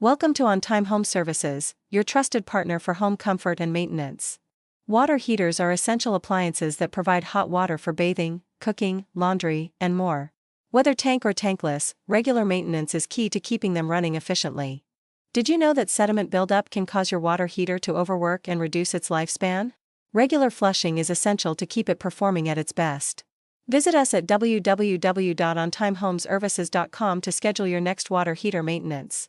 Welcome to On Time Home Services, your trusted partner for home comfort and maintenance. Water heaters are essential appliances that provide hot water for bathing, cooking, laundry, and more. Whether tank or tankless, regular maintenance is key to keeping them running efficiently. Did you know that sediment buildup can cause your water heater to overwork and reduce its lifespan? Regular flushing is essential to keep it performing at its best. Visit us at www.ontimehomeservices.com to schedule your next water heater maintenance.